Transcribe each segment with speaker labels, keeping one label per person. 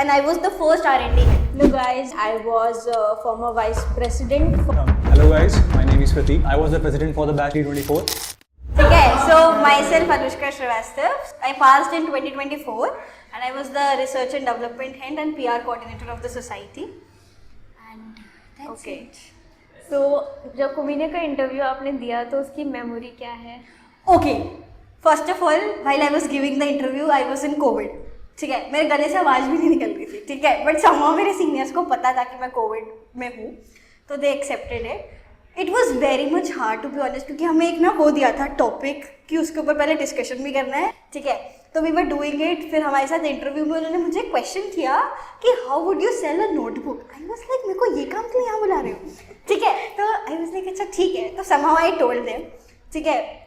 Speaker 1: and I was the first R&D head. No guys, I was former vice president.
Speaker 2: Hello guys, my name is Pratik. I was the president for the batch T24.
Speaker 1: Okay, so myself Anushka Srivastav. I passed in 2024 and I was the research and development head and PR coordinator of the society. And that's it.
Speaker 3: तो जब कुमीने का interview आपने दिया तो उसकी memory क्या है?
Speaker 1: Okay, first of all, while I was giving the interview, I was in COVID. ठीक है, मेरे गले से आवाज़ भी नहीं निकल रही थी, ठीक है, बट somehow मेरे सीनियर्स को पता था कि मैं कोविड में हूँ, तो they accepted it. It was very much hard to be honest, क्योंकि हमें एक ना वो दिया था टॉपिक कि उसके ऊपर पहले डिस्कशन भी करना है, ठीक है, तो वी वर डूइंग इट. फिर हमारे साथ इंटरव्यू में उन्होंने मुझे क्वेश्चन किया कि how would you sell a notebook. I was like मेरे को ये काम के लिए यहाँ बुला रहे हो, ठीक है, तो आई वॉज लाइक अच्छा ठीक है, तो समहाउ आई टोल्ड देम, ठीक है.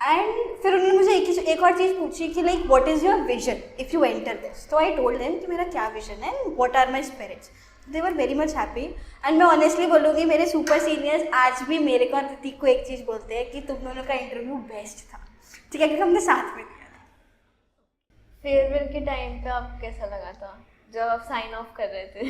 Speaker 1: एंड फिर उन्होंने मुझे एक और चीज़ पूछी कि like what is your vision if you enter this. तो आई टोल्ड देम कि मेरा क्या विजन है and what are my spirits. They were very much happy. And मैं ऑनेस्टली बोलूँगी मेरे सुपर सीनियर्स आज भी मेरे को और प्रतीक को एक चीज़ बोलते हैं कि तुम दोनों का इंटरव्यू बेस्ट था, ठीक है, क्योंकि हमने साथ में किया था.
Speaker 3: फेयरवेल के टाइम पे आप कैसा लगा था जब आप साइन ऑफ कर रहे थे?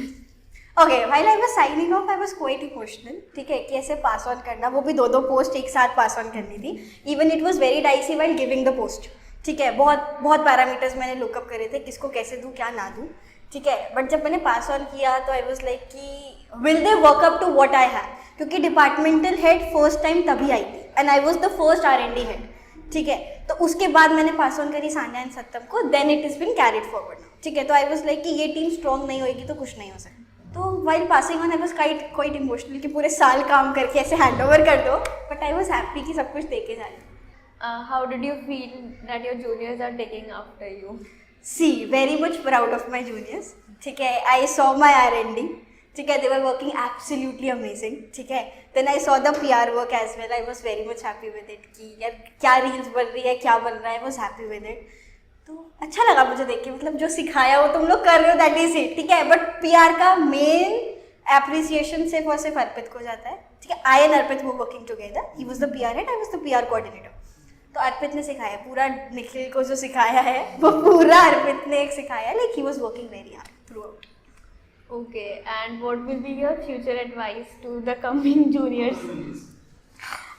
Speaker 1: Okay, while I was signing off I was quite emotional, ठीक है, कि ऐसे पास ऑन करना, वो भी दो पोस्ट एक साथ पास ऑन करनी थी. Even it was very dicey while giving the post, ठीक है, बहुत पैरामीटर्स मैंने लुकअप करे थे, किसको कैसे दूँ क्या ना दूँ, ठीक है. बट जब मैंने पास ऑन किया तो आई वाज लाइक कि will they work up to what I have, क्योंकि डिपार्टमेंटल हेड फर्स्ट टाइम तभी आई थी and I was the first R&D head, ठीक है. तो उसके बाद मैंने पास ऑन करी सान्या एंड सत्यम को, then it is been carried forward, ठीक है. तो आई वाज लाइक कि ये टीम स्ट्रॉन्ग नहीं होएगी तो कुछ नहीं हो सकता. तो while passing on I was quite emotional कि पूरे साल काम करके ऐसे हैंड ओवर कर दो, बट आई वाज हैप्पी कि सब कुछ देके जा रहे हैं.
Speaker 3: How did you feel that your juniors are taking after you?
Speaker 1: See very much proud of my juniors, ठीक है. आई सॉ माई R&D, ठीक है, they were working absolutely amazing, ठीक है. Then I saw the PR work as well. I was very much happy with it कि यार क्या reels बन रही है, क्या बन रहा है, I was happy with it. तो अच्छा लगा मुझे देख के, मतलब जो सिखाया वो तुम लोग कर रहे हो दैट इज इट, ठीक है. बट PR का मेन एप्रिसिएशन सिर्फ और सिर्फ अर्पित को जाता है, ठीक है. आई एंड अर्पित वो working together, he was the PR head, I was the PR coordinator. तो अर्पित ने सिखाया पूरा, निखिल को जो सिखाया है वो पूरा अर्पित ने एक सिखाया, like he was working very hard through out.
Speaker 3: Okay, and what will be your future advice to the coming juniors?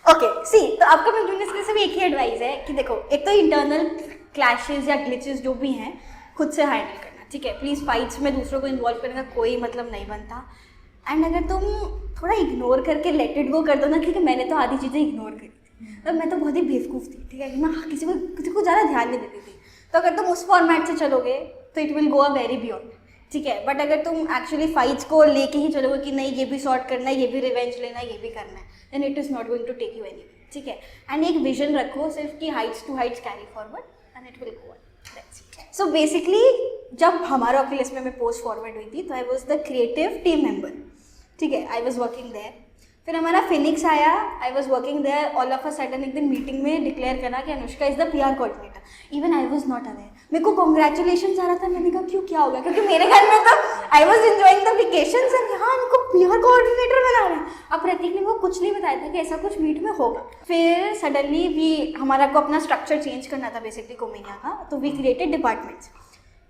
Speaker 1: Okay see, तो आपका मैं जूनियर्स के लिए सिर्फ एक ही एडवाइस है कि देखो, एक तो इंटरनल क्लैशेस या ग्लिचेस जो भी हैं खुद से हैंडल करना, ठीक है. प्लीज़ फाइट्स में दूसरों को इन्वॉल्व करने का कोई मतलब नहीं बनता. एंड अगर तुम थोड़ा इग्नोर करके लेट इट गो कर दो ना, ठीक है, मैंने तो आधी चीज़ें इग्नोर करी थी, मतलब मैं तो बहुत ही बेवकूफ़ थी, ठीक है, कि मैं किसी को ज़्यादा ध्यान नहीं देती थी. तो अगर तुम उस फॉर्मेट से चलोगे तो it will go a very beyond, ठीक है. बट अगर तुम एक्चुअली फाइट्स को लेके ही चलोगे कि नहीं ये भी सॉर्ट करना है, ये भी रिवेंज लेना है, ये भी करना है, then it is not going to take you anywhere, ठीक है. एंड एक विजन रखो सिर्फ कि heights to heights carry forward and it will go on, that's it. So basically जब हमारा ऑक्यूलस में पोस्ट फॉरवर्ड हुई थी तो I was the creative team member, ठीक है. I was working there. फिर हमारा फिनिक्स आया, I was working there. All of a sudden एक दिन मीटिंग में डिक्लेयर करा कि Anushka is the PR coordinator. Even I was not aware. मेरे को कॉन्ग्रेचुलेशन आ रहा था, मैंने कहा क्यों क्या होगा, क्योंकि मेरे घर में तो I was enjoying the vacations and यहाँ इनको PR कोऑर्डिनेटर बना रहे हैं. अब प्रतीक ने वो कुछ नहीं बताया था कि ऐसा कुछ मीट में होगा. फिर सडनली भी हमारा को अपना स्ट्रक्चर चेंज करना था बेसिकली कोमिनिया का, तो वी क्रिएटेड डिपार्टमेंट्स.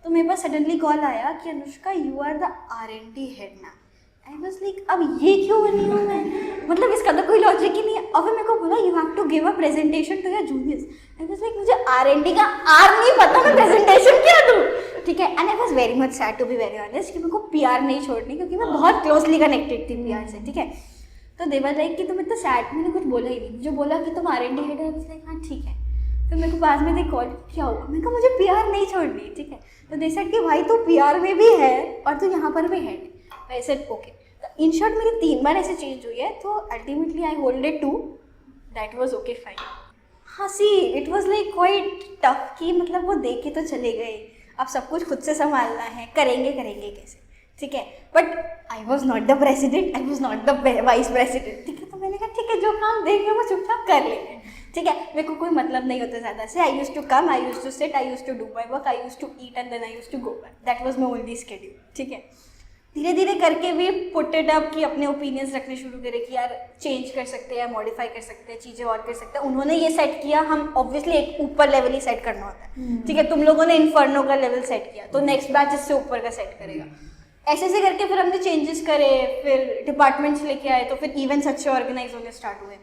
Speaker 1: तो मेरे पास सडनली कॉल आया कि Anushka you are the R&D head ना. आई वॉज लाइक अब ये क्यों बनी हूँ मैं, मतलब इसका तो कोई लॉजिक ही नहीं है. और फिर मेरे को बोला you have to give a presentation to your juniors. I was like मुझे R&D का R नहीं पता, मैं प्रेजेंटेशन क्या दूँ, ठीक है. And I was very much sad to be very honest कि मेरे को PR नहीं छोड़नी, क्योंकि मैं बहुत क्लोजली कनेक्टेड थी PR से, ठीक है. तो दे वर लाइक कि तुम इतना सैड, मैंने कुछ बोला ही नहीं, जो बोला कि तुम R&D हेड है, आई वॉज लाइक हाँ ठीक है. फिर मेरे को बाद में दे कॉल क्या हुआ, मैंने कहा मुझे PR नहीं छोड़नी, ठीक है. तो दे सेड कि भाई तू PR में भी है और तू यहाँ पर भी head. I said okay. In short मेरी 3 बार ऐसे चेंज हुई है, तो ultimately I hold it to that was okay fine. हाँ see, it was like quite tough कि मतलब वो देख के तो चले गए, अब सब कुछ खुद से संभालना है, करेंगे कैसे, ठीक है. But I was not the president, I was not the vice president, ठीक है. तो मैंने कहा ठीक है जो काम देंगे वो चुपचाप कर लेंगे, ठीक है. मेरे को कोई मतलब नहीं होता ज़्यादा से. I use to come, I use to sit, I use to do my work, I use to eat and then I use to go back. That was my only schedule, ठीक है. धीरे धीरे करके भी पुट इट अप कि अपने opinions रखने शुरू करे कि यार चेंज कर सकते हैं, मॉडिफाई कर सकते हैं, चीज़ें और कर सकते हैं। उन्होंने ये सेट किया, हम ऑब्वियसली एक ऊपर लेवल ही सेट करना होता है, ठीक है। तुम लोगों ने इन्फर्नो का लेवल सेट किया तो नेक्स्ट बैच इससे ऊपर का सेट करेगा। ऐसे ऐसे करके फिर हमने चेंजेस करे, फिर डिपार्टमेंट्स लेके आए, तो फिर इवेंट्स अच्छे ऑर्गेनाइज होने स्टार्ट हुए,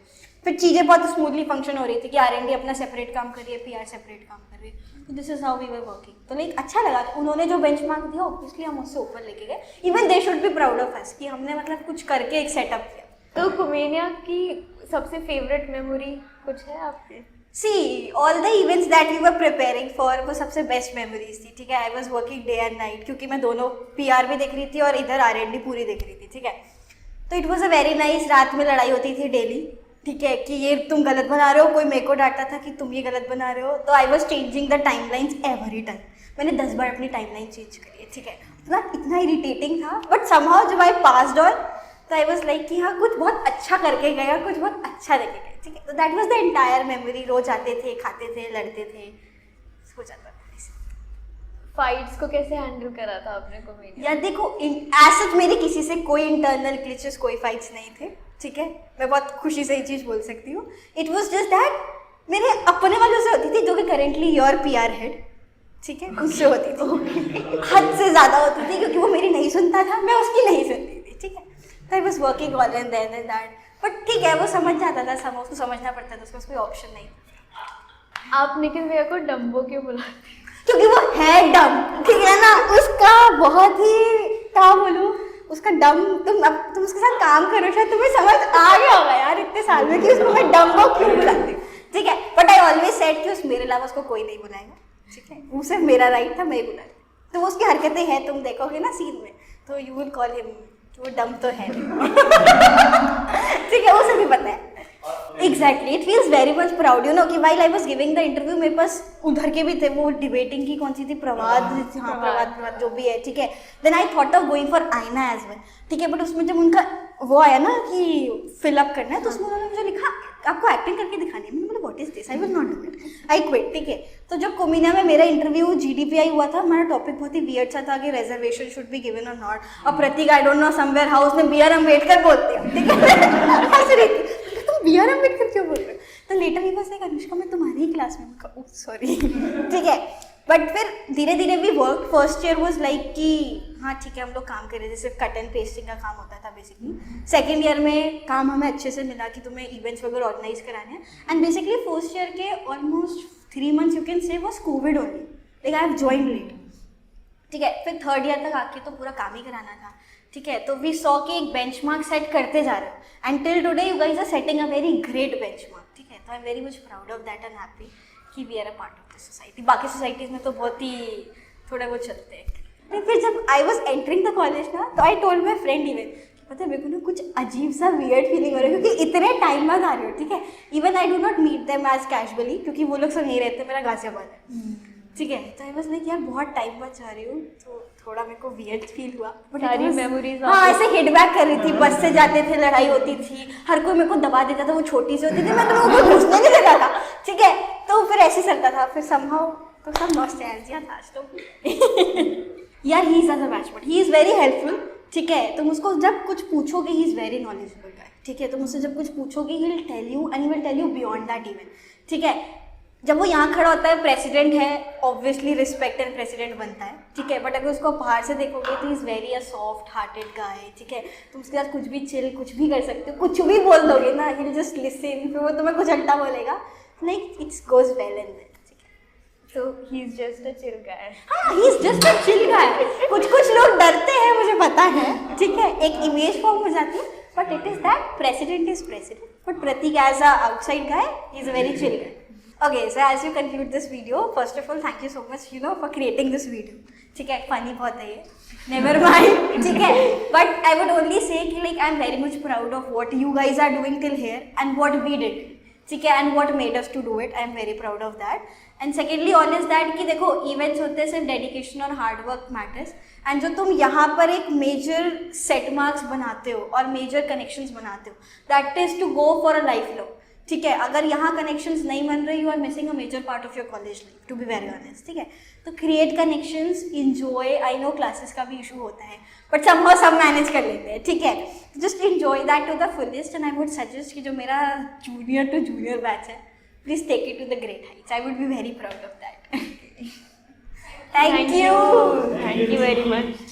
Speaker 1: फिर चीज़ें बहुत स्मूथली फंक्शन हो रही थी कि R&D अपना सेपरेट काम कर रही है, PR सेपरेट काम कर रही है। तो this is how we were working. तो लाइक अच्छा लगा, तो उन्होंने जो बेंचमार्क दिया ऑब्वियसली हम उससे ऊपर लेके गए। Even they should be proud of us कि हमने मतलब कुछ करके एक सेटअप किया।
Speaker 3: तो कुमेनिया की सबसे फेवरेट मेमोरी कुछ है आपके?
Speaker 1: See all the events that we were preparing for वो सबसे बेस्ट मेमोरीज थी, ठीक है। I was working day and night क्योंकि मैं दोनों PR भी देख रही थी और इधर R&D पूरी देख रही थी, ठीक है। तो it was a very nice. रात में लड़ाई होती थी डेली, ठीक है, कि ये तुम गलत बना रहे हो, कोई मेरे को डांटता था कि तुम ये गलत बना रहे हो। तो I was changing the timelines every time. मैंने 10 बार अपनी टाइमलाइन चेंज करी है, ठीक है। इतना इरिटेटिंग था, बट समहाउ जब आई पास्ड ऑन तो आई वॉज लाइक कि हाँ कुछ बहुत अच्छा करके गया, कुछ बहुत अच्छा लेके गए, ठीक है। तो that was the entire memory. रोज आते थे, खाते थे, लड़ते थे, हो जाता था।
Speaker 3: फाइट्स को कैसे हैंडल करा था आपने कुमेनिया?
Speaker 1: यार देखो, एज सच मेरी किसी से कोई इंटरनल ग्लिचेस, कोई फाइट्स नहीं थे, ठीक है। मैं बहुत खुशी से ये चीज़ बोल सकती हूँ। इट वॉज जस्ट दैट मेरे अपने वालों से होती थी, जो कि करेंटली योर PR हेड, ठीक है, उससे होती थी। हद से ज़्यादा होती थी क्योंकि वो मेरी नहीं सुनता था, मैं उसकी नहीं सुनती थी, ठीक है। तो I was working all and then and that, but ठीक है, वो समझ जाता था, उसको समझना पड़ता था, उसका कोई ऑप्शन नहीं था।
Speaker 3: आप निखिल भैया को डम्बो क्यों बुलाते?
Speaker 1: क्योंकि वो है डम, ठीक है ना। उसका बहुत ही क्या बोलूं, उसका डम, तुम उसके साथ काम करो शायद तुम्हें समझ आ गया होगा यार इतने साल में कि उसको मैं डम्बो क्यों बुलाती हूँ, ठीक है। बट आई ऑलवेज सेड कि उस मेरे अलावा उसको कोई नहीं बुलाएगा, ठीक है। वो सिर्फ मेरा राइट था, मैं ही बुलाई। तो वो उसकी हरकतें हैं, तुम देखोगे ना सीन में, तो यू विल कॉल हिम, वो डम तो है। ठीक है, उसे भी पता है। Exactly, it feels very much proud you know कि while I was giving the interview, मेरे पास उधर के भी थे, वो डिबेटिंग की कौन सी थी, प्रवाद, हाँ प्रवाद जो भी है, ठीक है। Then I thought of going for Aaina as well, ठीक है। बट उसमें जब उनका वो आया ना कि फिलअप करना है, तो उसमें उन्होंने मुझे लिखा आपको एक्टिंग करके दिखानी है। मैंने बोला what is this, I will not do it, I quit, ठीक है। तो जब कुमेनिया में मेरा इंटरव्यू GDPI हुआ था, हमारा टॉपिक बहुत ही वियर्ड सा था कि रिजर्वेशन शुड बी गिवन और नॉट, और Pratik I don't know somewhere house ने BR अम्बेडकर बोल दिया, ठीक है। हंस रही थी, तुम BR अम्बेडकर क्यों बोल रहे हो? तो लेटर ही बस लाइक अनुष्का मैं तुम्हारी ही क्लास में, सॉरी, ठीक है। बट फिर धीरे धीरे भी work. First year was like कि हाँ ठीक है, हम लोग काम कर रहे थे, सिर्फ कट एंड पेस्टिंग का काम होता था बेसिकली। सेकेंड ईयर में काम हमें अच्छे से मिला कि तुम्हें इवेंट्स वगैरह ऑर्गेनाइज कराने हैं। एंड बेसिकली फर्स्ट ईयर के almost 3 months you can say was covid only, like I have joined late, ठीक है। फिर थर्ड ईयर तक आके तो पूरा काम ही कराना था, ठीक है। तो वी सॉ कि एक बेंचमार्क सेट करते जा रहे हो and till today you guys are setting a very great benchmark, ठीक है। तो I am very much proud of that and happy कि we are a part of the society. बाकी सोसाइटीज़ में तो बहुत ही थोड़ा बहुत चलते हैं। फिर जब I was entering the college ना, तो I told my friend even, पता है मेरे को ना कुछ अजीब सा वियर्ड फीलिंग हो रहा है क्योंकि इतने टाइम बाद आ रही हो, ठीक है। Even I do not meet them as casually क्योंकि वो लोग सब नहीं रहते, मेरा गाजियाबाद है, ठीक है। तो आई वाज लाइक यार बहुत टाइम बाद जा रही हूँ, तो थोड़ा मेरे को वियर्ड फील हुआ। बट
Speaker 3: सारी मेमोरीज,
Speaker 1: हाँ, ऐसे हिट बैक कर रही थी, बस से जाते थे, लड़ाई होती थी, हर कोई मेरे को दबा देता था, वो छोटी सी होती थी, मैं तो लोगों को घुसने नहीं देता था, ठीक है। तो फिर ऐसे चलता था, फिर समहाउ तो सब नॉस्टैल्जिया था आज तो। यार he is a batchmate, he is very helpful, ठीक है। तुम उसको जब कुछ पूछोगे, he is very knowledgeable guy, ठीक है। तुम उससे जब कुछ पूछोगे, he will tell you and he will tell you beyond that even, ठीक है। जब वो यहाँ खड़ा होता है, प्रेसिडेंट है, ऑब्वियसली रिस्पेक्ट एंड प्रेसिडेंट बनता है, ठीक है। बट अगर उसको बाहर से देखोगे तो is very a soft hearted guy, ठीक है। तुम उसके साथ कुछ भी चिल, कुछ भी कर सकते हो, कुछ भी बोल दोगे ना, ही विल जस्ट लिसन, फिर वो तुम्हें कुछ उल्टा बोलेगा, like it's goes well and well.
Speaker 3: So he's just a chill guy.
Speaker 1: हाँ, he is just a chill guy. कुछ लोग डरते हैं, मुझे पता है, ठीक है, एक इमेज फॉर्म हो जाती है, but it is that president is president, but Prateek as a outside guy is a very chill guy. Okay, so as you conclude this video, first of all, thank you so much, you know, for creating this video. ठीक है, funny बहुत है ये, never mind, ठीक है. But I would only say कि like I'm very much proud of what you guys are doing till here and what we did. ठीक है, and what made us to do it. I'm very proud of that. And secondly, all is that कि देखो events होते हैं सिर्फ dedication और hard work matters. And जो तुम यहाँ पर एक major set marks बनाते हो और major connections बनाते हो, that is to go for a lifelong. ठीक है, अगर यहाँ कनेक्शंस नहीं बन रहे, you are missing a major part of your college life, to be very honest, ठीक है। तो create connections, enjoy, I know classes का भी इशू होता है बट समहाउ सब मैनेज कर लेते हैं, ठीक है। Just enjoy that to the fullest and I would suggest कि जो मेरा जूनियर टू जूनियर बैच है, please take it to the great heights, I would be very proud of that. Thank you
Speaker 3: very much.